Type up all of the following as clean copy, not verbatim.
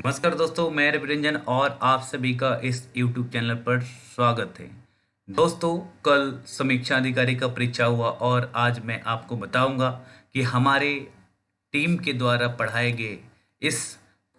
नमस्कार दोस्तों, मैं रविरंजन और आप सभी का इस YouTube चैनल पर स्वागत है। दोस्तों, कल समीक्षा अधिकारी का परीक्षा हुआ और आज मैं आपको बताऊंगा कि हमारे टीम के द्वारा पढ़ाए गए इस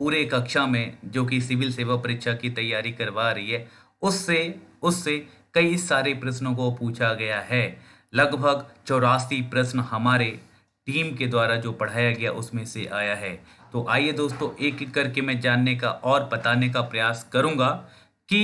पूरे कक्षा में जो कि सिविल सेवा परीक्षा की तैयारी करवा रही है, उससे उससे कई सारे प्रश्नों को पूछा गया है। लगभग 84 प्रश्न हमारे टीम के द्वारा जो पढ़ाया गया उसमें से आया है। तो आइए दोस्तों, एक एक करके मैं जानने का और बताने का प्रयास करूंगा कि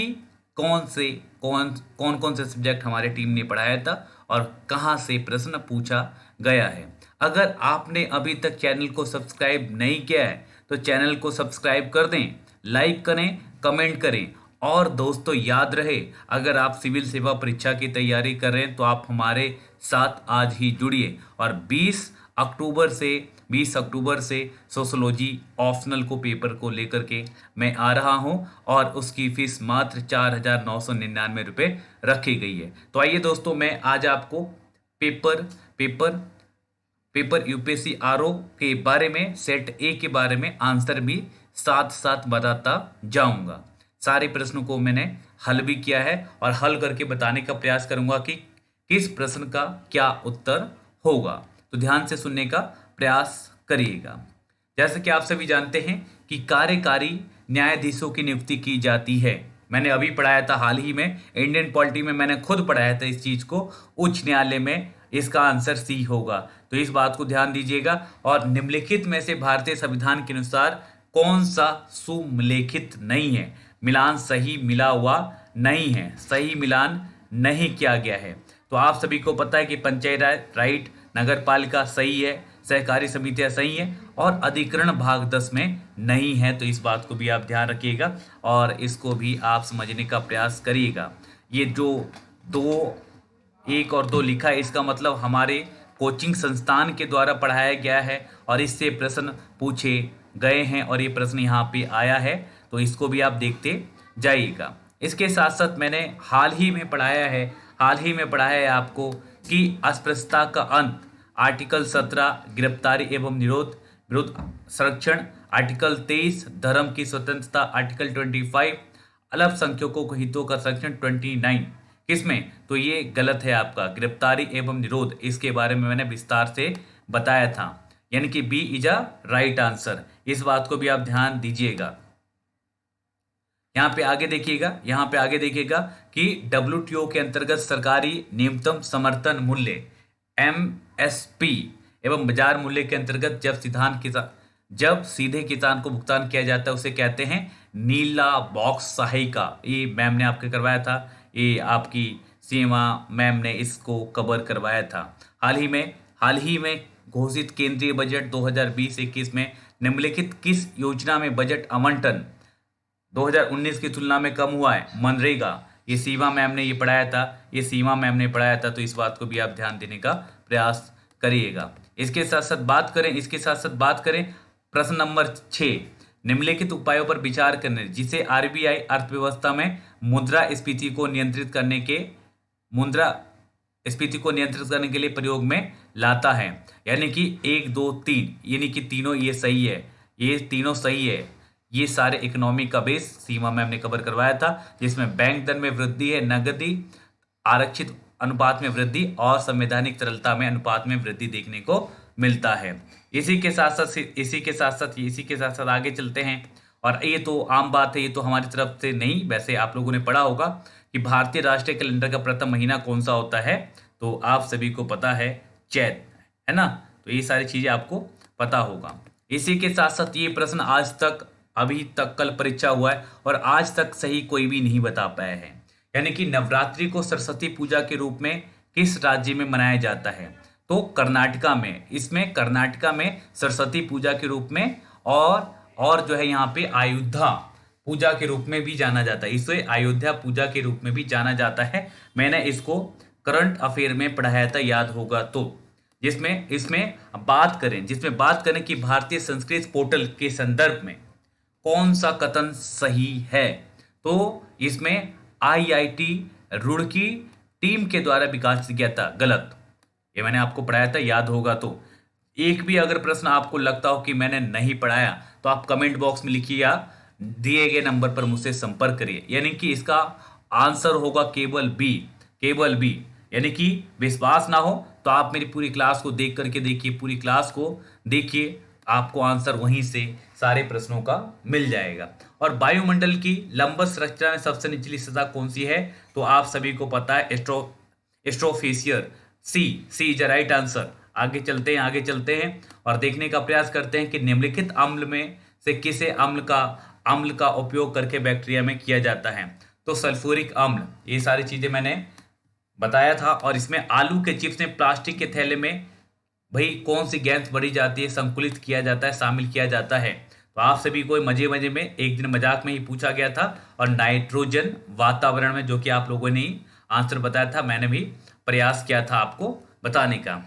कौन से कौन कौन कौन से सब्जेक्ट हमारे टीम ने पढ़ाया था और कहां से प्रश्न पूछा गया है। अगर आपने अभी तक चैनल को सब्सक्राइब नहीं किया है तो चैनल को सब्सक्राइब कर दें, लाइक करें, कमेंट करें। और दोस्तों याद रहे, अगर आप सिविल सेवा परीक्षा की तैयारी कर रहे हैं तो आप हमारे साथ आज ही जुड़िए और 20 अक्टूबर से सोशोलॉजी ऑप्शनल को पेपर को लेकर के मैं आ रहा हूं और उसकी फीस मात्र 4,999 रुपये रखी गई है। तो आइए दोस्तों, मैं आज आपको paper paper paper UPSC RO के बारे में, सेट ए के बारे में आंसर भी साथ साथ बताता जाऊंगा। सारे प्रश्नों को मैंने हल भी किया है और हल करके बताने का प्रयास करूंगा कि किस प्रश्न का क्या उत्तर होगा। तो ध्यान से सुनने का प्रयास करिएगा। जैसे कि आप सभी जानते हैं कि कार्यकारी न्यायाधीशों की नियुक्ति की जाती है। मैंने अभी पढ़ाया था हाल ही में, इंडियन पॉलिटी में मैंने खुद पढ़ाया था इस चीज को। उच्च न्यायालय में इसका आंसर सी होगा, तो इस बात को ध्यान दीजिएगा। और निम्नलिखित में से भारतीय संविधान के अनुसार कौन सा सुमेलित नहीं है? मिलान सही मिला हुआ नहीं है, सही मिलान नहीं किया गया है। तो आप सभी को पता है कि पंचायत राइट, नगर पालिका सही है, सहकारी समितियां सही है और अधिकरण भाग 10 में नहीं है। तो इस बात को भी आप ध्यान रखिएगा और इसको भी आप समझने का प्रयास करिएगा। ये जो दो, एक और दो लिखा है, इसका मतलब हमारे कोचिंग संस्थान के द्वारा पढ़ाया गया है और इससे प्रश्न पूछे गए हैं और ये प्रश्न यहाँ पे आया है। तो इसको भी आप देखते जाइएगा। इसके साथ साथ मैंने हाल ही में पढ़ाया है आपको कि अस्पृश्यता का अंत, आर्टिकल 17 गिरफ्तारी एवं निरोध विरुद्ध संरक्षण, आर्टिकल 23 धर्म की स्वतंत्रता, आर्टिकल 25 अल्पसंख्यकों को हितों का संरक्षण, 29 किसमें? तो ये गलत है आपका, गिरफ्तारी एवं निरोध। इसके बारे में मैंने विस्तार से बताया था, यानी कि B is a right answer. इस बात को भी आप ध्यान दीजिएगा। यहाँ पे आगे देखिएगा कि WTO के अंतर्गत सरकारी न्यूनतम समर्थन मूल्य MSP एवं बाजार मूल्य के अंतर्गत जब सीधे किसान को भुगतान किया जाता है उसे कहते हैं नीला बॉक्स सहायिका। ये मैम ने आपके करवाया था, ये आपकी सीमा मैम ने इसको कवर करवाया था। हाल ही में घोषित केंद्रीय बजट 2020-21 में निम्नलिखित किस योजना में बजट आवंटन 2019 की तुलना में कम हुआ है? मनरेगा। ये सीमा मैम ने पढ़ाया था। तो इस बात को भी आप ध्यान देने का प्रयास करिएगा। इसके साथ साथ बात करें प्रश्न नंबर 6, निम्नलिखित उपायों पर विचार करने जिसे RBI अर्थव्यवस्था में मुद्रास्फीति को नियंत्रित करने के लिए प्रयोग में लाता है। यानी कि 1 2 3, यानी कि तीनों ये सही है, ये तीनों सही है। ये सारे इकोनॉमी का बेस सीमा मैम ने कवर करवाया था, जिसमें बैंक दर में वृद्धि है, नगदी आरक्षित अनुपात में वृद्धि और संवैधानिक तरलता में अनुपात में वृद्धि देखने को मिलता है। इसी के साथ साथ आगे चलते हैं। और ये तो आम बात है, ये तो हमारी तरफ से नहीं, वैसे आप लोगों ने पढ़ा होगा कि भारतीय राष्ट्रीय कैलेंडर का प्रथम महीना कौन सा होता है? तो आप सभी को पता है चैत, है ना? तो ये सारी चीजें आपको पता होगा। इसी के साथ साथ ये प्रश्न अभी तक कल परीक्षा हुआ है और आज तक सही कोई भी नहीं बता पाया है। यानी कि नवरात्रि को सरस्वती पूजा के रूप में किस राज्य में मनाया जाता है? तो कर्नाटका में। इसमें कर्नाटका में सरस्वती पूजा के रूप में और जो है यहाँ पे अयोध्या पूजा के रूप में भी जाना जाता है। इसे अयोध्या पूजा के रूप में भी जाना जाता है। मैंने इसको करंट अफेयर में पढ़ाया था, याद होगा तो। जिसमें बात करें कि भारतीय संस्कृत पोर्टल के संदर्भ में कौन सा कथन सही है? तो इसमें IIT रुड़की टीम के द्वारा विकास किया था, गलत। ये मैंने आपको पढ़ाया था, याद होगा तो। एक भी अगर प्रश्न आपको लगता हो कि मैंने नहीं पढ़ाया तो आप कमेंट बॉक्स में लिखिए या दिए गए नंबर पर मुझसे संपर्क करिए। यानी कि इसका आंसर होगा केवल बी, केवल बी। यानी कि विश्वास ना हो तो आप मेरी पूरी क्लास को देख करके देखिए, पूरी क्लास को देखिए, आपको आंसर वहीं से सारे प्रश्नों का मिल जाएगा। और वायुमंडल की लंबवत संरचना में सबसे निचली सतह कौन सी है? तो आप सभी को पता है, स्ट्रोफेसियर। सी, सी इज राइट आंसर। आगे चलते हैं, आगे चलते हैं और देखने का प्रयास करते हैं कि निम्नलिखित अम्ल में से किसे अम्ल का उपयोग करके बैक्टीरिया में किया जाता है? तो सल्फ्यूरिक अम्ल। ये सारी चीजें मैंने बताया था। और इसमें आलू के चिप्स में प्लास्टिक के थैले में भाई कौन सी गैस बढ़ी जाती है, संकुलित किया जाता है, शामिल किया जाता है? तो आप सभी को मजे मजे में एक दिन मजाक में ही पूछा गया था। और नाइट्रोजन वातावरण में, जो कि आप लोगों ने ही आंसर बताया था, मैंने भी प्रयास किया था आपको बताने का।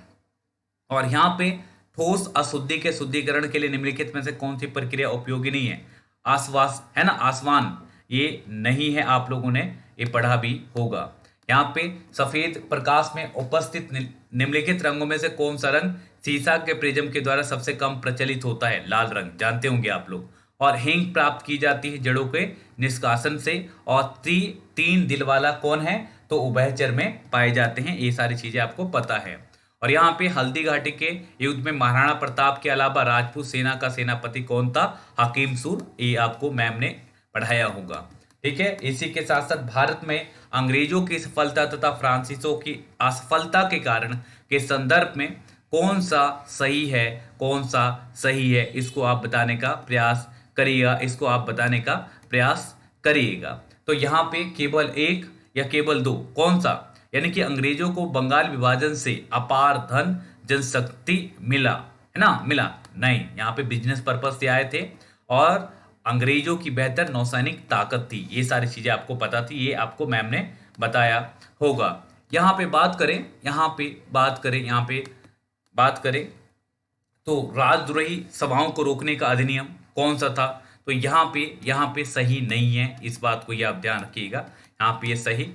और यहाँ पे ठोस अशुद्धि के शुद्धिकरण के लिए निम्नलिखित में से कौन सी प्रक्रिया उपयोगी नहीं है? आश्वास है ना, आसवान, ये नहीं है, आप लोगों ने ये पढ़ा भी होगा। यहाँ पे सफेद प्रकाश में उपस्थित निम्नलिखित रंगों में से कौन सा रंग सीसा के प्रिज्म के द्वारा सबसे कम प्रचलित होता है? लाल रंग, जानते होंगे आप लोग। और हींग प्राप्त की जाती है जड़ों के निष्कासन से। और तीन दिल वाला कौन है? तो उभयचर में पाए जाते हैं। ये सारी चीजें आपको पता है। और यहाँ पे हल्दी घाटी के युद्ध में महाराणा प्रताप के अलावा राजपूत सेना का सेनापति कौन था? हकीम सूर। ये आपको मैम ने पढ़ाया होगा। ठीक है, इसी के साथ साथ भारत में अंग्रेजों की सफलता तथा फ्रांसीसियों की असफलता के कारण के संदर्भ में कौन सा सही है, कौन सा सही है, इसको आप बताने का प्रयास करिएगा, इसको आप बताने का प्रयास करिएगा। तो यहाँ पे केवल एक या केवल दो, कौन सा? यानी कि अंग्रेजों को बंगाल विभाजन से अपार धन जनशक्ति मिला, है ना, मिला नहीं, यहाँ पे बिजनेस पर्पज से आए थे। और अंग्रेजों की बेहतर नौसैनिक ताकत थी। ये सारी चीजें आपको पता थी, ये आपको मैम ने बताया होगा। यहाँ पे बात करें, यहाँ पे बात करें, यहाँ पे बात करें तो राजद्रोही सभाओं को रोकने का अधिनियम कौन सा था? तो यहाँ पे सही नहीं है, इस बात को ये आप ध्यान रखिएगा। यहाँ पे ये सही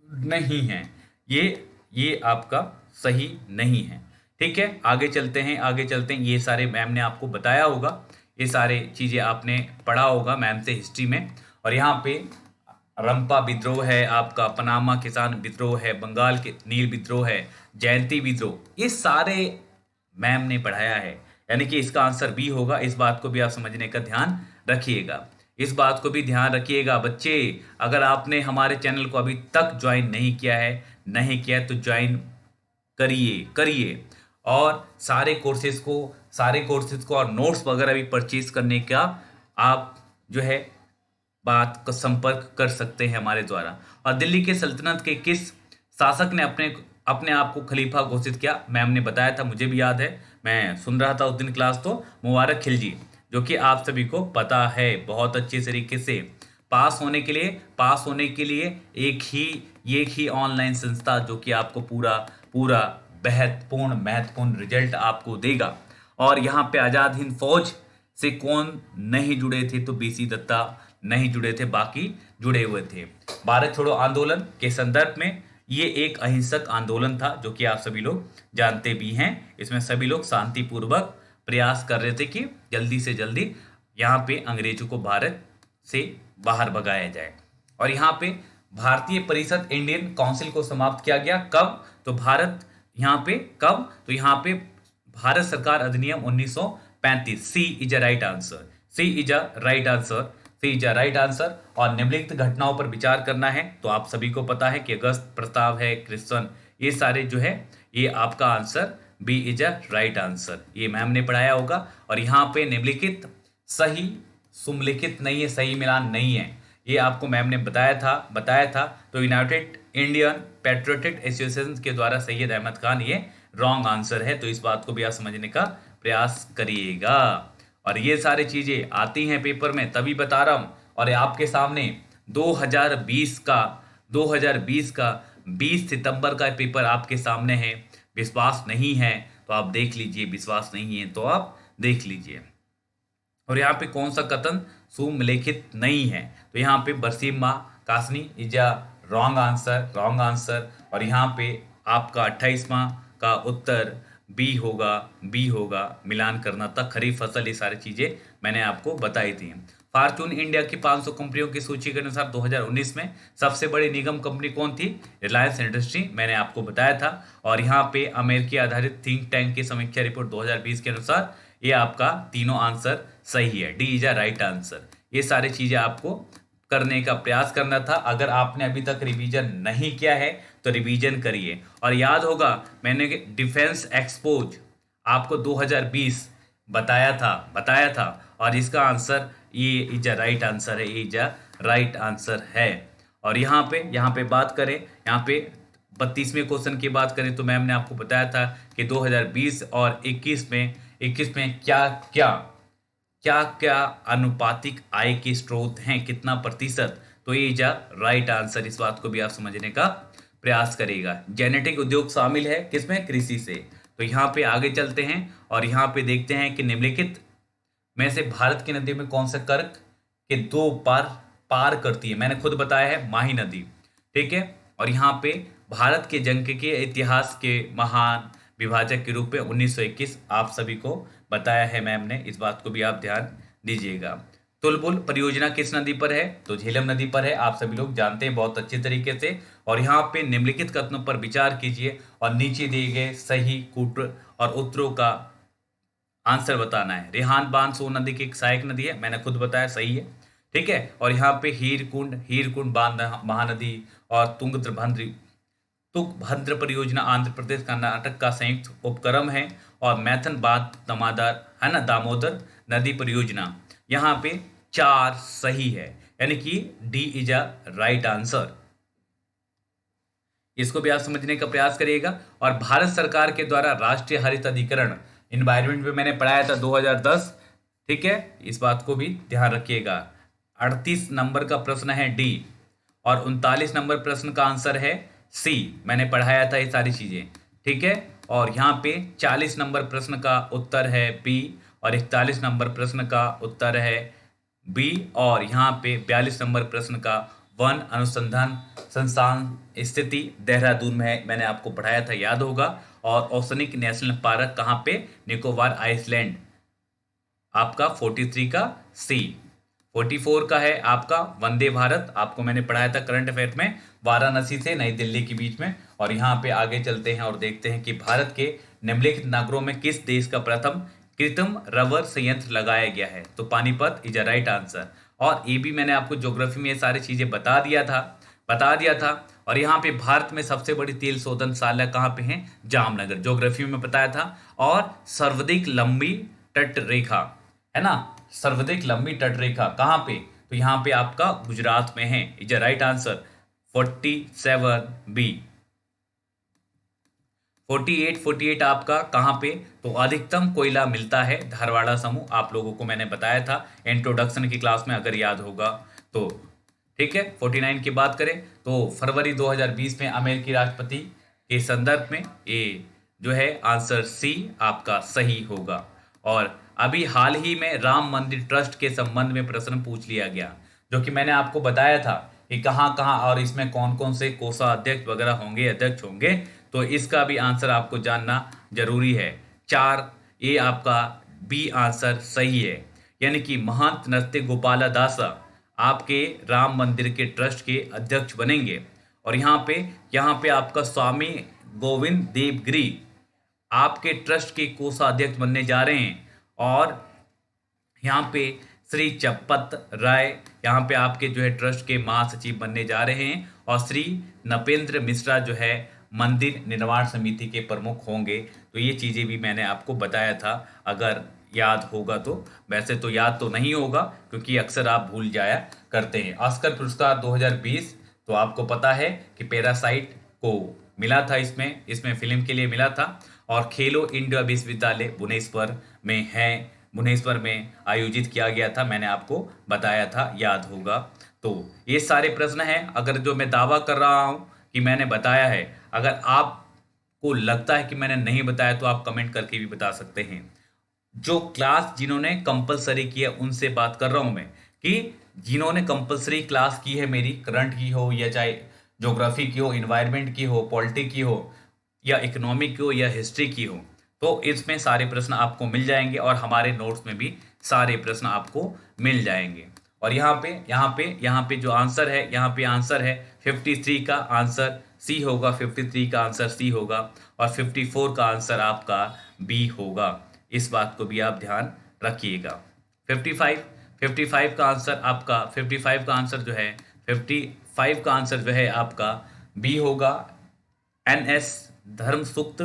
नहीं है, ये आपका सही नहीं है। ठीक है, आगे चलते हैं, आगे चलते हैं। ये सारे मैम ने आपको बताया होगा, ये सारे चीजें आपने पढ़ा होगा मैम से हिस्ट्री में। और यहाँ पे रंपा विद्रोह है, आपका पनामा किसान विद्रोह है, बंगाल के नील विद्रोह है, जयंती विद्रोह, ये सारे मैम ने पढ़ाया है। यानी कि इसका आंसर बी होगा। इस बात को भी आप समझने का ध्यान रखिएगा, इस बात को भी ध्यान रखिएगा बच्चे। अगर आपने हमारे चैनल को अभी तक ज्वाइन नहीं किया है तो ज्वाइन करिए, करिए। और सारे कोर्सेज को और नोट्स वगैरह भी परचेज करने का आप जो है बात का संपर्क कर सकते हैं हमारे द्वारा। और दिल्ली के सल्तनत के किस शासक ने अपने आप को खलीफा घोषित किया? मैम ने बताया था, मुझे भी याद है, मैं सुन रहा था उस दिन क्लास। तो मुबारक खिलजी, जो कि आप सभी को पता है बहुत अच्छे तरीके से। पास होने के लिए एक ही ऑनलाइन संस्था जो कि आपको पूरा महत्वपूर्ण रिजल्ट आपको देगा। और यहाँ पे आजाद हिंद फौज से कौन नहीं जुड़े थे? तो बीसी दत्ता नहीं जुड़े थे, बाकी जुड़े हुए थे। भारत छोड़ो आंदोलन के संदर्भ में ये एक अहिंसक आंदोलन था, जो कि आप सभी लोग जानते भी हैं। इसमें सभी लोग शांतिपूर्वक प्रयास कर रहे थे कि जल्दी से जल्दी यहाँ पे अंग्रेजों को भारत से बाहर भगाया जाए। और यहाँ पे भारतीय परिषद इंडियन काउंसिल को समाप्त किया गया कब? तो यहाँ पे भारत सरकार अधिनियम 1935। C is a right answer, C is a right answer, C is a right answer. और निम्नलिखित घटनाओं पर विचार करना है, तो आप सभी को पता है कि अगस्त प्रस्ताव है, क्रिश्चियन, ये सारे जो है, ये आपका answer B is a right answer, ये मैम ने पढ़ाया होगा। और यहाँ पे निम्नलिखित सही सुमलिखित नहीं है, सही मिलान नहीं है, ये आपको मैम ने बताया था। तो यूनाइटेड इंडियन पैट्रियोटिक एसोसिएशन के द्वारा सैयद अहमद खान, ये रॉन्ग आंसर है। तो इस बात को भी आप समझने का प्रयास करिएगा। और ये सारी चीजें आती हैं पेपर में, तभी बता रहा हूं। और आपके सामने 2020 का 20 सितंबर का पेपर आपके सामने है। विश्वास नहीं है तो आप देख लीजिए, विश्वास नहीं है तो आप देख लीजिए। और यहाँ पे कौन सा कथन सुमेलिखित नहीं है? तो यहाँ पे बरसीम कासनी इज अ रॉन्ग आंसर। और यहाँ पे आपका 28वां का उत्तर बी होगा, मिलान करना था। खरीफ फसल, ये सारी चीजें मैंने आपको बताई थी। फॉर्च्यून इंडिया की 500 कंपनियों की सूची के अनुसार 2019 में सबसे बड़ी निगम कंपनी कौन थी? रिलायंस इंडस्ट्री, मैंने आपको बताया था। और यहाँ पे अमेरिकी आधारित थिंक टैंक की समीक्षा रिपोर्ट 2020 के अनुसार ये आपका तीनों आंसर सही है, D is a right answer. ये सारी चीजें आपको करने का प्रयास करना था। अगर आपने अभी तक रिवीजन नहीं किया है तो रिवीजन करिए। और याद होगा मैंने डिफेंस एक्सपोज आपको 2020 बताया था और इसका आंसर ये इज अ राइट आंसर है, इज अ राइट आंसर है। और यहाँ पे बात करें, यहाँ पे 32वें क्वेश्चन की बात करें तो मैम ने आपको बताया था कि 2020 और 21 में क्या क्या अनुपातिक आय के स्रोत हैं, कितना प्रतिशत, तो ये जा राइट आंसर। इस बात को भी आप समझने का प्रयास करेगा। जेनेटिक उद्योग शामिल है किसमें? कृषि से। तो यहाँ पे आगे चलते हैं और यहाँ पे देखते हैं कि निम्नलिखित में से भारत की नदी में कौन सा कर्क के दो पार करती है? मैंने खुद बताया है, माही नदी। ठीक है। और यहाँ पे भारत के जंग के इतिहास के महान विभाजक के रूप में 1921 आप सभी को बताया है मैम ने, इस बात को भी आप ध्यान दीजिएगा। तुलबुल परियोजना किस नदी पर है? तो झेलम नदी पर है, आप सभी लोग जानते हैं बहुत अच्छे तरीके से। और यहाँ पे निम्नलिखित कथनों पर विचार कीजिए और नीचे दिए गए सही कूट और उत्तरों का आंसर बताना है। रेहान बांध सोन नदी की एक सहायक नदी है, मैंने खुद बताया, सही है। ठीक है। और यहाँ पे हीरकुंड बांध महानदी और तुंगभद्र परियोजना आंध्र प्रदेश कर्नाटक का संयुक्त उपक्रम है। और मैथन बांध दमादार है ना, दामोदर नदी परियोजना, यहाँ पे 4 सही है, यानी कि D is a right answer. इसको भी आप समझने का प्रयास करिएगा। और भारत सरकार के द्वारा राष्ट्रीय हरित अधिकरण इन्वायरमेंट पे मैंने पढ़ाया था 2010। ठीक है, इस बात को भी ध्यान रखिएगा। 38 नंबर का प्रश्न है डी और 39 नंबर प्रश्न का आंसर है सी, मैंने पढ़ाया था ये सारी चीजें। ठीक है। और यहाँ पे 40 नंबर प्रश्न का उत्तर है बी और 41 नंबर प्रश्न का उत्तर है बी। और यहाँ पे 42 नंबर प्रश्न का वन अनुसंधान संस्थान स्थिति देहरादून में है, मैंने आपको पढ़ाया था, याद होगा। और ओशनिक नेशनल पार्क कहाँ पे? निकोबार आइसलैंड, आपका 43 का सी। 44 का है आपका वंदे भारत, आपको मैंने पढ़ाया था करंट अफेयर में, वाराणसी से नई दिल्ली के बीच में। और यहाँ पे आगे चलते हैं और देखते हैं कि भारत के निम्नलिखित नगरों में किस देश का प्रथम कृत्रिम रबर संयंत्र लगाया गया है? तो Panipat is a right answer. और ये भी मैंने आपको ज्योग्राफी में ये सारी चीजें बता दिया था। और यहाँ पे भारत में सबसे बड़ी तेल शोधनशाला कहाँ पे है? जामनगर, ज्योग्राफी में बताया था। और सर्वाधिक लंबी तट रेखा है ना, सर्वाधिक लंबी तट रेखा कहाँ पे? तो यहाँ पे आपका गुजरात में है, is a right answer. 47 B. 48 आपका कहाँ पे? तो अधिकतम कोयला मिलता है धारवाड़ा समूह, आप लोगों को मैंने बताया था इंट्रोडक्शन की क्लास में, अगर याद होगा तो। ठीक है। 49 की बात करें तो फरवरी 2020 में अमेरिकी राष्ट्रपति के संदर्भ में ये जो है आंसर सी आपका सही होगा। और अभी हाल ही में राम मंदिर ट्रस्ट के संबंध में प्रश्न पूछ लिया गया, जो कि मैंने आपको बताया था कि कहाँ कहाँ और इसमें कौन कौन से कोषाध्यक्ष वगैरह होंगे, अध्यक्ष होंगे। तो इसका भी आंसर आपको जानना जरूरी है। 4 ये आपका बी आंसर सही है, यानी कि महंत नृत्य गोपाला दासा आपके राम मंदिर के ट्रस्ट के अध्यक्ष बनेंगे। और यहाँ पे आपका स्वामी गोविंद देवगिरी आपके ट्रस्ट के कोषाध्यक्ष बनने जा रहे हैं। और यहाँ पे श्री चपत राय यहाँ पे आपके जो है ट्रस्ट के महासचिव बनने जा रहे हैं। और श्री नपेंद्र मिश्रा जो है मंदिर निर्माण समिति के प्रमुख होंगे। तो ये चीजें भी मैंने आपको बताया था, अगर याद होगा तो। वैसे तो याद तो नहीं होगा क्योंकि अक्सर आप भूल जाया करते हैं। ऑस्कर पुरस्कार 2020 तो आपको पता है कि पैरासाइट को मिला था, इसमें फिल्म के लिए मिला था। और खेलो इंडिया विश्वविद्यालय भुवनेश्वर में आयोजित किया गया था, मैंने आपको बताया था, याद होगा। तो ये सारे प्रश्न हैं, अगर जो मैं दावा कर रहा हूं कि मैंने बताया है, अगर आपको लगता है कि मैंने नहीं बताया तो आप कमेंट करके भी बता सकते हैं। जो क्लास जिन्होंने कंपलसरी की है उनसे बात कर रहा हूं मैं, कि जिन्होंने कंपलसरी क्लास की है मेरी, करंट की हो या चाहे ज्योग्राफी की हो, इन्वायरमेंट की हो, पॉलिटी की हो या इकोनॉमिक की हो या हिस्ट्री की हो, तो इसमें सारे प्रश्न आपको मिल जाएंगे और हमारे नोट्स में भी सारे प्रश्न आपको मिल जाएंगे। और यहाँ पे जो आंसर है, यहाँ पे आंसर है 53 का आंसर सी होगा, 53 का आंसर सी होगा, और 54 का आंसर आपका बी होगा। इस बात को भी आप ध्यान रखिएगा। 55 का आंसर आपका, 55 का आंसर जो है, 55 का आंसर जो है आपका बी होगा, NS धर्म सूक्त।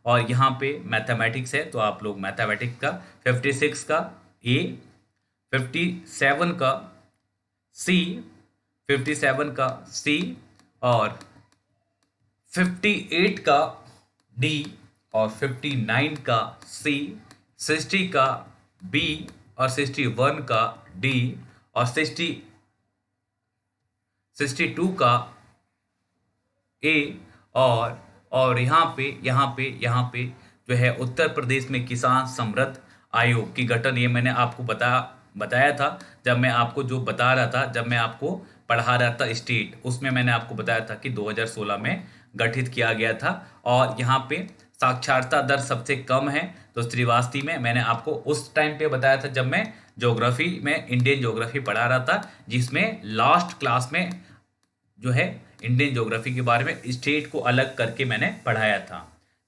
और यहाँ पे मैथमेटिक्स है तो आप लोग मैथमेटिक्स का 56 का ए, 57 का सी, 57 का सी, और 58 का डी, और 59 का सी, 60 का बी, और 61 का डी, और 62 का ए, और यहाँ पे जो है उत्तर प्रदेश में किसान समृद्ध आयोग की गठन, ये मैंने आपको बताया था जब मैं आपको जो बता रहा था, जब मैं आपको पढ़ा रहा था स्टेट, उसमें मैंने आपको बताया था कि 2016 में गठित किया गया था। और यहाँ पे साक्षरता दर सबसे कम है तो श्रीवास्तव में, मैंने आपको उस टाइम पे बताया था जब मैं ज्योग्राफी में इंडियन ज्योग्राफी पढ़ा रहा था, जिसमें लास्ट क्लास में जो है इंडियन ज्योग्राफी के बारे में स्टेट को अलग करके मैंने पढ़ाया था।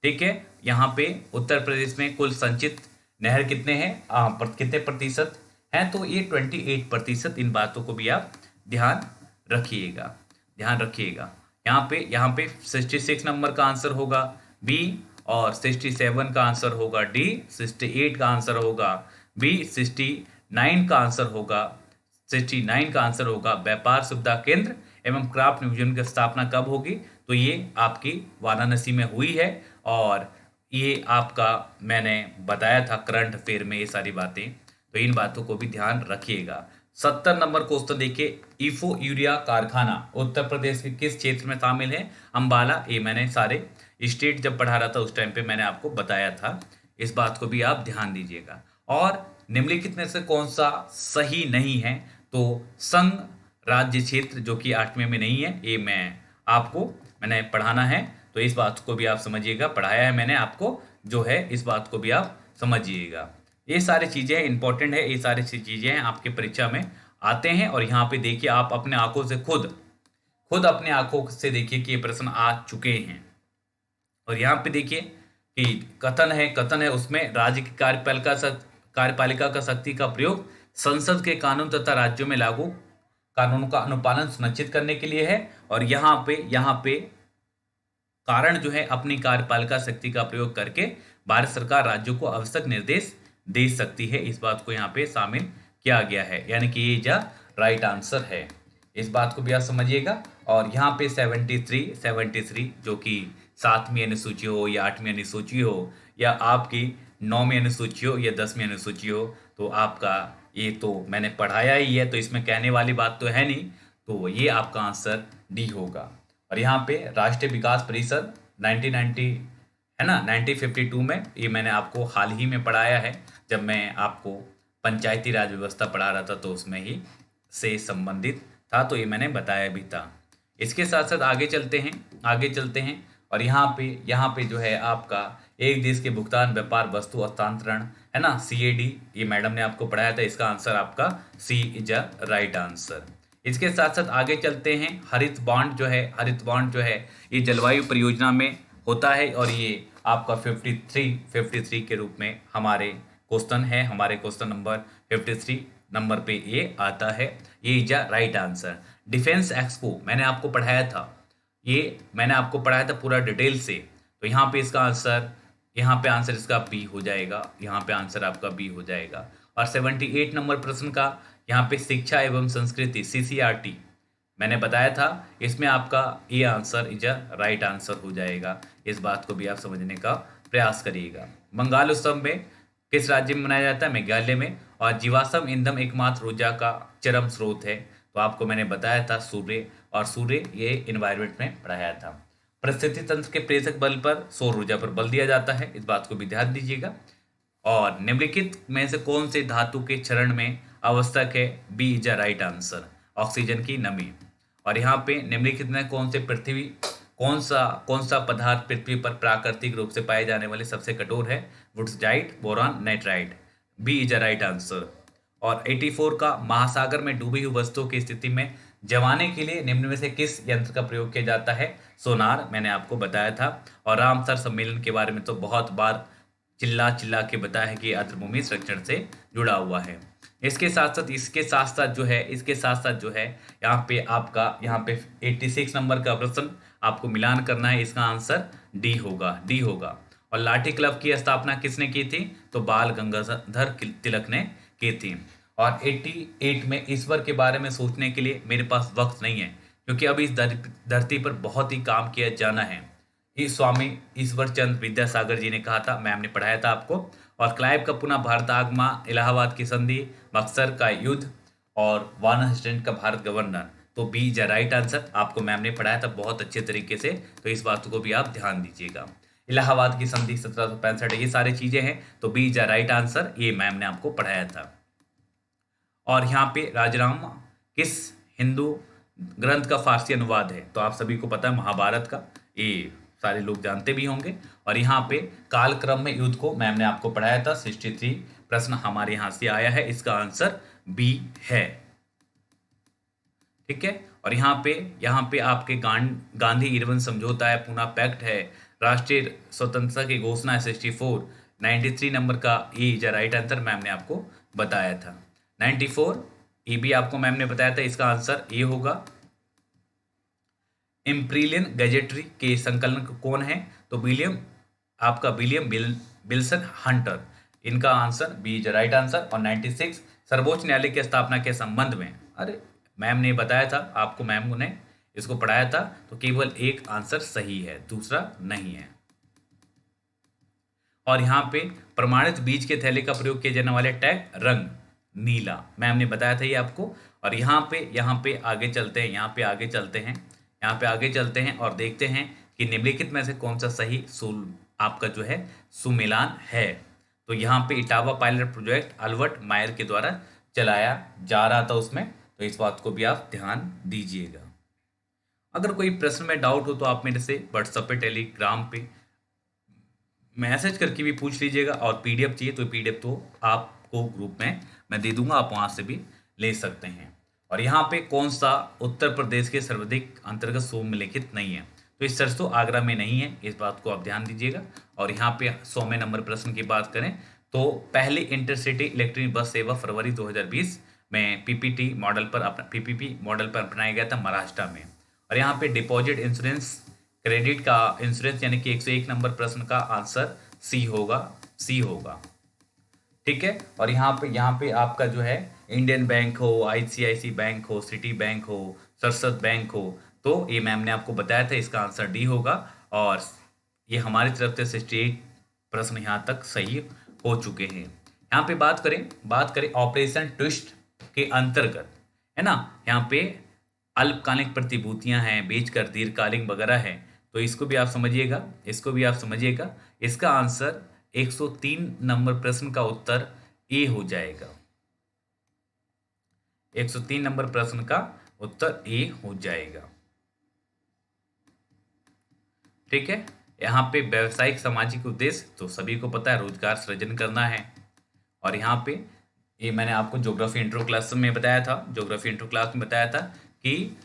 ठीक है, यहाँ पे उत्तर प्रदेश में कुल संचित नहर कितने हैं, कितने प्रतिशत हैं, तो ये 28%। इन बातों को भी आप ध्यान रखिएगा। यहाँ पे 66 नंबर का आंसर होगा बी, और 67 का आंसर होगा डी, 68 का आंसर होगा बी, 69 का आंसर होगा व्यापार सुविधा केंद्र एवं क्राफ्ट म्यूजियम की स्थापना कब होगी, तो ये आपकी वाराणसी में हुई है। और ये आपका मैंने बताया था करंट अफेयर में ये सारी बातें, तो इन बातों को भी ध्यान रखिएगा। 70 नंबर क्वेश्चन देखिए, इफो यूरिया कारखाना उत्तर प्रदेश के किस क्षेत्र में शामिल है, अंबाला। ये मैंने सारे स्टेट जब पढ़ा रहा था उस टाइम पे मैंने आपको बताया था, इस बात को भी आप ध्यान दीजिएगा। और निम्नलिखित में से कौन सा सही नहीं है, तो संघ राज्य क्षेत्र जो कि 8वें में नहीं है, ये मैंने पढ़ाना है, तो इस बात को भी आप समझिएगा, पढ़ाया है मैंने आपको जो है, इस बात को भी आप समझिएगा। ये सारी चीज़ें इंपॉर्टेंट है, ये सारी चीज़ें हैं आपके परीक्षा में आते हैं। और यहाँ पे देखिए, आप अपने आंखों से खुद अपने आंखों से देखिए कि ये प्रश्न आ चुके हैं। और यहाँ पे देखिए कि कथन है उसमें राज्य की कार्यपालिका का शक्ति का प्रयोग संसद के कानून तथा राज्यों में लागू कानूनों का अनुपालन सुनिश्चित करने के लिए है। और यहाँ पे कारण जो है, अपनी कार्यपालिका शक्ति का प्रयोग करके भारत सरकार राज्यों को आवश्यक निर्देश दे सकती है, इस बात को यहाँ पे शामिल किया गया है, यानी कि ये राइट आंसर है, इस बात को भी आप समझिएगा। और यहाँ पे 73 जो कि 7वीं अनुसूची हो या 8वीं अनुसूची हो या आपकी 9वीं अनुसूची हो या 10वीं अनुसूची हो, तो आपका ये तो मैंने पढ़ाया ही है, तो इसमें कहने वाली बात तो है नहीं, तो ये आपका आंसर डी होगा। और यहाँ पे राष्ट्रीय विकास परिषद 1990 है ना, 1952 में, ये मैंने आपको हाल ही में पढ़ाया है, जब मैं आपको पंचायती राज व्यवस्था पढ़ा रहा था तो उसमें ही से संबंधित था, तो ये मैंने बताया भी था। इसके साथ साथ आगे चलते हैं। और यहाँ पे जो है आपका एक देश के भुगतान व्यापार वस्तु हस्तांतरण है ना, CAD, ये मैडम ने आपको पढ़ाया था, इसका आंसर आपका सी इज अ राइट आंसर। इसके साथ साथ आगे चलते हैं। हरित बॉन्ड जो है ये जलवायु परियोजना में होता है, और ये आपका 53 के रूप में हमारे क्वेश्चन नंबर 53 नंबर पे ये आता है, ये is a right answer. Defence expo मैंने आपको पढ़ाया था पूरा डिटेल से, तो यहाँ पे आंसर इसका बी हो जाएगा, यहाँ पे आंसर आपका बी हो जाएगा। और 78 नंबर प्रश्न का यहाँ पे शिक्षा एवं संस्कृति CCRT मैंने बताया था, इसमें आपका ये answer is a right answer हो जाएगा, इस बात को भी आप समझने का प्रयास करिएगा। बंगाल उत्सव में किस राज्य में मनाया जाता है, मेघालय में। और जीवाश्म ईंधन एकमात्र ऊर्जा का चरम स्रोत है, तो आपको मैंने बताया था सूर्य ये इन्वायरमेंट में पढ़ाया था। परिस्थिति तंत्र के प्रेषक बल पर सौर ऊर्जा पर बल दिया जाता है, इस बात को भी ध्यान दीजिएगा। और निम्नलिखित में से कौन से धातु के चरण में आवश्यक है, B is a right answer, oxygen की नमी। और यहाँ पे निम्नलिखित में कौन सा पदार्थ पृथ्वी पर प्राकृतिक रूप से पाए जाने वाले सबसे कठोर है, wurtzite, boron, nitrite, B is a right answer. और 84 का महासागर में डूबी हुई वस्तुओं की स्थिति में जमाने के लिए निम्न में से किस यंत्र का प्रयोग किया जाता है? सोनार, मैंने आपको बताया था। और रामसर सम्मेलन के बारे में तो बहुत बार चिल्ला चिल्ला के बताया है कि आर्द्रभूमि संरक्षण से जुड़ा हुआ है। इसके साथ साथ जो है यहाँ पे 86 नंबर का प्रश्न आपको मिलान करना है। इसका आंसर डी होगा। और लाठी क्लब की स्थापना किसने की थी? तो बाल गंगाधर तिलक ने की थी। और 88 में ईश्वर के बारे में सोचने के लिए मेरे पास वक्त नहीं है, क्योंकि अब इस धरती पर बहुत ही काम किया जाना है। इस स्वामी ईश्वर चंद्र विद्यासागर जी ने कहा था, मैम ने पढ़ाया था आपको। और क्लाइव का पुनः भारत आगमन, इलाहाबाद की संधि, बक्सर का युद्ध और वान हस्टेंड का भारत गवर्नर। तो बी इज राइट आंसर, आपको मैम ने पढ़ाया था बहुत अच्छे तरीके से, तो इस बात को भी आप ध्यान दीजिएगा। इलाहाबाद की संधि 1765, ये सारी चीजें हैं, तो बी इज राइट आंसर, ये मैम ने आपको पढ़ाया था। और यहाँ पे राजनामा किस हिंदू ग्रंथ का फारसी अनुवाद है? तो आप सभी को पता है महाभारत का, ये सारे लोग जानते भी होंगे। और यहाँ पे कालक्रम में युद्ध को मैम ने आपको पढ़ाया था। 63 प्रश्न हमारे यहाँ से आया है, इसका आंसर बी है। ठीक है। और यहाँ पे आपके गांधी इरविन समझौता है, पूना पैक्ट है, राष्ट्रीय स्वतंत्रता की घोषणा है 64। 93 नंबर का ए इज राइट आंसर, मैम ने आपको बताया था। 94 ये भी आपको मैम ने बताया था, इसका आंसर ए होगा। इम्पीरियल गैजेटरी के संकलक कौन है? तो विलियम विल्सन हंटर, इनका answer B is right answer. और 96 सर्वोच्च न्यायालय की स्थापना के संबंध में, अरे मैम ने बताया था आपको, मैम ने इसको पढ़ाया था, तो केवल एक आंसर सही है, दूसरा नहीं है। और यहाँ पे प्रमाणित बीज के थैले का प्रयोग किए जाने वाले टैग रंग नीला, मैम ने बताया था ये आपको। और यहाँ पे आगे चलते हैं, यहाँ पे आगे चलते हैं और देखते हैं कि निम्नलिखित में से कौन सा सही आपका जो है सुमेलान है। तो यहाँ पे इटावा पायलट प्रोजेक्ट अल्बर्ट मायर के द्वारा चलाया जा रहा था उसमें, तो इस बात को भी आप ध्यान दीजिएगा। अगर कोई प्रश्न में डाउट हो तो आप मेरे से व्हाट्सएप पे, टेलीग्राम पे मैसेज करके भी पूछ लीजिएगा। और पीडीएफ चाहिए तो पीडीएफ तो आपको ग्रुप में मैं दे दूंगा, आप वहाँ से भी ले सकते हैं। और यहाँ पे कौन सा उत्तर प्रदेश के सर्वाधिक अंतर्गत सोमलिखित नहीं है? तो इस सरसों आगरा में नहीं है, इस बात को आप ध्यान दीजिएगा। और यहाँ पे 100वें नंबर प्रश्न की बात करें तो पहली इंटरसिटी इलेक्ट्रिक बस सेवा फरवरी 2020 में पीपीपी मॉडल पर अपनाया गया था महाराष्ट्र में। और यहाँ पे डिपॉजिट इंश्योरेंस क्रेडिट का इंश्योरेंस यानी कि 101 नंबर प्रश्न का आंसर सी होगा। ठीक है। और यहाँ पे आपका जो है इंडियन बैंक हो, आईसीआईसी बैंक हो, सिटी बैंक हो, सरस्वत बैंक हो, तो ये मैम ने आपको बताया था, इसका आंसर डी होगा। और ये हमारी तरफ से 68 प्रश्न यहाँ तक सही हो चुके हैं। यहाँ पे बात करें ऑपरेशन ट्विस्ट के अंतर्गत, है ना, यहाँ पे अल्पकालिक प्रतिभूतियां हैं, बेचकर दीर्घकालिक वगैरह है, तो इसको भी आप समझिएगा। इसका आंसर 103 नंबर प्रश्न का उत्तर ए हो जाएगा। 103 नंबर प्रश्न का उत्तर ए हो जाएगा। ठीक है। यहाँ पे व्यवसायिक सामाजिक उद्देश्य तो सभी को पता है, रोजगार सृजन करना है। और यहाँ पे ये मैंने आपको ज्योग्राफी इंट्रो क्लास में बताया था कि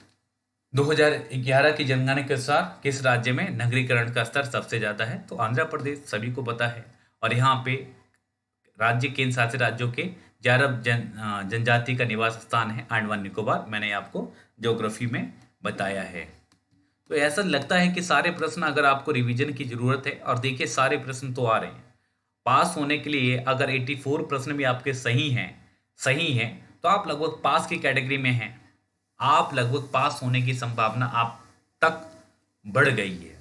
2011 की जनगणना के अनुसार किस राज्य में नगरीकरण का स्तर सबसे ज्यादा है? तो आंध्र प्रदेश, सभी को पता है। और यहाँ पे राज्य केंद्र शासित राज्यों के 11 जनजाति का निवास स्थान है अंडमान निकोबार, मैंने आपको ज्योग्राफी में बताया है। तो ऐसा लगता है कि सारे प्रश्न अगर आपको रिवीजन की जरूरत है, और देखिए सारे प्रश्न तो आ रहे हैं पास होने के लिए। अगर 84 प्रश्न भी आपके सही हैं तो आप लगभग पास की कैटेगरी में हैं, आप लगभग पास होने की संभावना आप तक बढ़ गई है।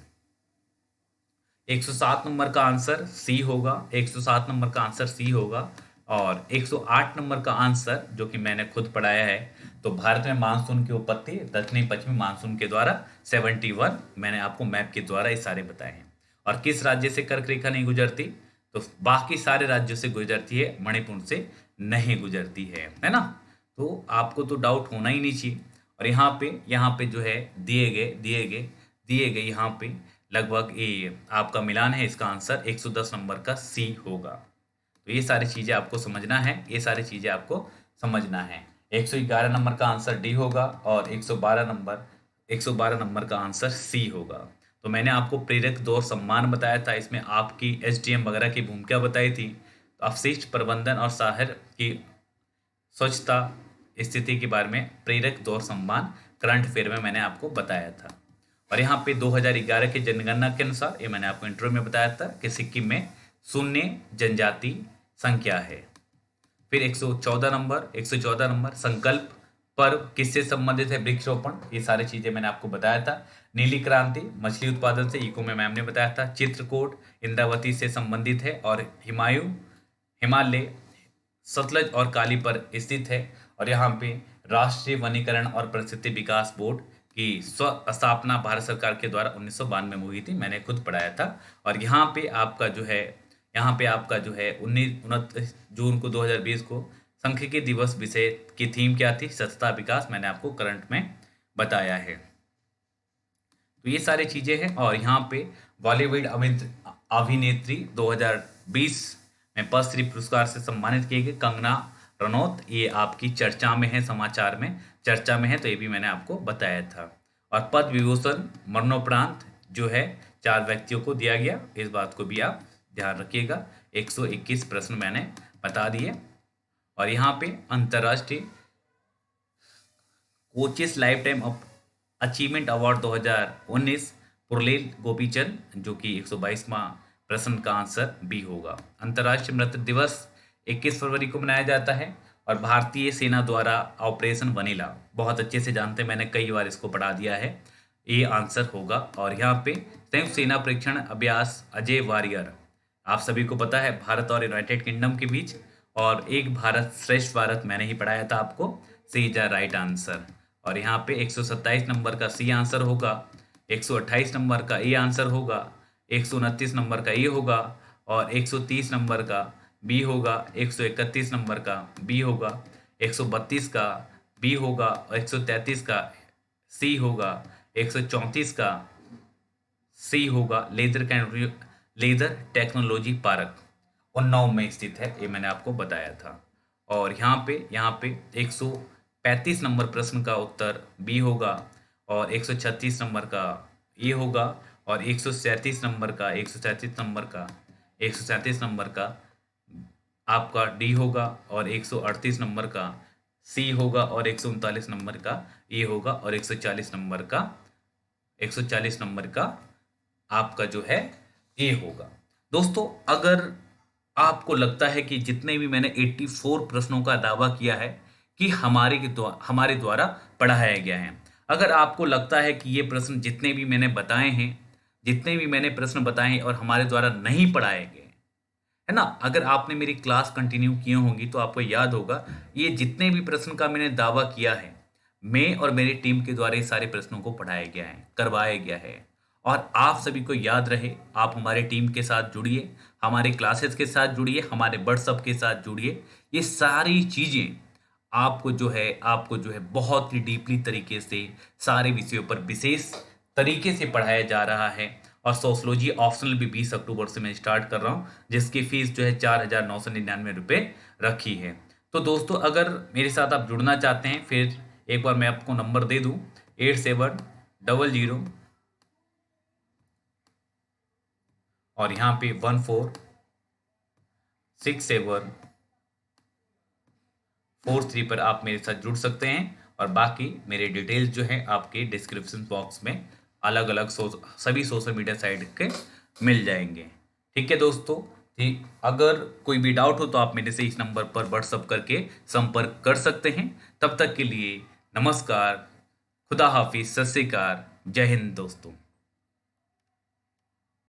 107 नंबर का आंसर सी होगा, 107 नंबर का आंसर सी होगा। और 108 नंबर का आंसर जो कि मैंने खुद पढ़ाया है, तो भारत में मानसून की उत्पत्ति दक्षिणी पश्चिमी मानसून के द्वारा 71, मैंने आपको मैप के द्वारा ये सारे बताए हैं। और किस राज्य से कर्क रेखा नहीं गुजरती? तो बाकी सारे राज्यों से गुजरती है, मणिपुर से नहीं गुजरती है ना। तो आपको तो डाउट होना ही नहीं चाहिए। और यहाँ पे जो है दिए गए यहाँ पे लगभग ये आपका मिलान है, इसका आंसर 110 नंबर का सी होगा। तो ये सारी चीज़ें आपको समझना है, ये सारी चीज़ें आपको समझना है। 111 नंबर का आंसर डी होगा और 112 नंबर का आंसर सी होगा। तो मैंने आपको प्रेरक दौर सम्मान बताया था, इसमें आपकी एसडीएम वगैरह की भूमिका बताई थी। तो अपशिष्ट प्रबंधन और शहर की स्वच्छता स्थिति के बारे में प्रेरक दौर सम्मान करंट अफेयर में मैंने आपको बताया था। और यहाँ पे 2011 की जनगणना के अनुसार, ये मैंने आपको इंट्रो में बताया था कि सिक्किम में शून्य जनजाति संख्या है। फिर 114 नंबर संकल्प पर्व किससे संबंधित है? वृक्षरोपण। ये सारी चीजें मैंने आपको बताया था। नीली क्रांति मछली उत्पादन से, इको में मैम ने बताया था। चित्रकूट इंद्रावती से संबंधित है और हिमालय सतलज और काली पर स्थित है। और यहाँ पे राष्ट्रीय वनीकरण और परिस्थिति विकास बोर्ड की स्थापना भारत सरकार के द्वारा 1992 में हुई थी, मैंने खुद पढ़ाया था। और यहाँ पे आपका जो है 29 जून को 2020 को सांख्यिकी दिवस विषय की थीम क्या थी? स्वच्छता विकास, मैंने आपको करंट में बताया है। तो ये सारी चीजें हैं। और यहाँ पे बॉलीवुड अभिनेत्री 2020 में पद्मश्री पुरस्कार से सम्मानित किए गए कंगना रनौत, ये आपकी चर्चा में है, समाचार में चर्चा में है, तो ये भी मैंने आपको बताया था। और पद्म विभूषण मरणोपरांत जो है 4 व्यक्तियों को दिया गया, इस बात को भी आप ध्यान रखिएगा। 121 प्रश्न मैंने बता दिए। और यहाँ पे अंतर्राष्ट्रीय coaches lifetime achievement award 2019 Pullela Gopichand, जो कि 122वां प्रश्न का आंसर बी होगा। अंतर्राष्ट्रीय मृत दिवस 21 फरवरी को मनाया जाता है। और भारतीय सेना द्वारा ऑपरेशन वनीला, बहुत अच्छे से जानते हैं, मैंने कई बार इसको पढ़ा दिया है, ये आंसर होगा। और यहाँ पे संयुक्त सेना परीक्षण अभ्यास अजय वारियर, आप सभी को पता है, भारत और यूनाइटेड किंगडम के बीच। और एक भारत श्रेष्ठ भारत मैंने ही पढ़ाया था आपको, सी इज द राइट आंसर। और यहाँ पे 127 नंबर का सी आंसर होगा, 128 नंबर का ए आंसर होगा, 129 नंबर का ए होगा, और 130 नंबर का बी होगा, 131 नंबर का बी होगा, 132 का बी होगा, और 133 का सी होगा, 134 का सी होगा। लेदर टेक्नोलॉजी पार्क उन्नाव में स्थित है, ये मैंने आपको बताया था। और यहाँ पे 135 नंबर प्रश्न का उत्तर बी होगा, और 136 नंबर का ए होगा, और 137 नंबर का आपका डी होगा, और 138 नंबर का सी होगा, और 139 नंबर का ए होगा, और 140 नंबर का आपका जो है ए होगा। दोस्तों, अगर आपको लगता है कि जितने भी मैंने 84 प्रश्नों का दावा किया है कि हमारे द्वारा पढ़ाया गया है, अगर आपको लगता है कि ये प्रश्न जितने भी मैंने प्रश्न बताए हैं और हमारे द्वारा नहीं पढ़ाए गए, है ना, अगर आपने मेरी क्लास कंटिन्यू की होंगी तो आपको याद होगा ये जितने भी प्रश्न का मैंने दावा किया है, मैं और मेरी टीम के द्वारा ये सारे प्रश्नों को पढ़ाया गया है, करवाया गया है। और आप सभी को याद रहे, आप हमारे टीम के साथ जुड़िए, हमारे क्लासेस के साथ जुड़िए, हमारे व्हाट्सएप के साथ जुड़िए। ये सारी चीज़ें आपको जो है बहुत ही डीपली तरीके से सारे विषयों पर विशेष तरीके से पढ़ाया जा रहा है। और सोशलॉजी ऑप्शनल भी 20 अक्टूबर से मैं स्टार्ट कर रहा हूँ, जिसकी फीस जो है 4,999 रुपये रखी है। तो दोस्तों, अगर मेरे साथ आप जुड़ना चाहते हैं, फिर एक बार मैं आपको नंबर दे दूँ, 8700 और यहाँ पे 146743 पर आप मेरे साथ जुड़ सकते हैं। और बाकी मेरे डिटेल्स जो है आपके डिस्क्रिप्शन बॉक्स में अलग अलग सभी सोशल मीडिया साइट के मिल जाएंगे। ठीक है दोस्तों, अगर कोई भी डाउट हो तो आप मेरे से इस नंबर पर व्हाट्सअप करके संपर्क कर सकते हैं। तब तक के लिए नमस्कार, खुदा हाफिज, सत श्री अकाल, जय हिंद दोस्तों।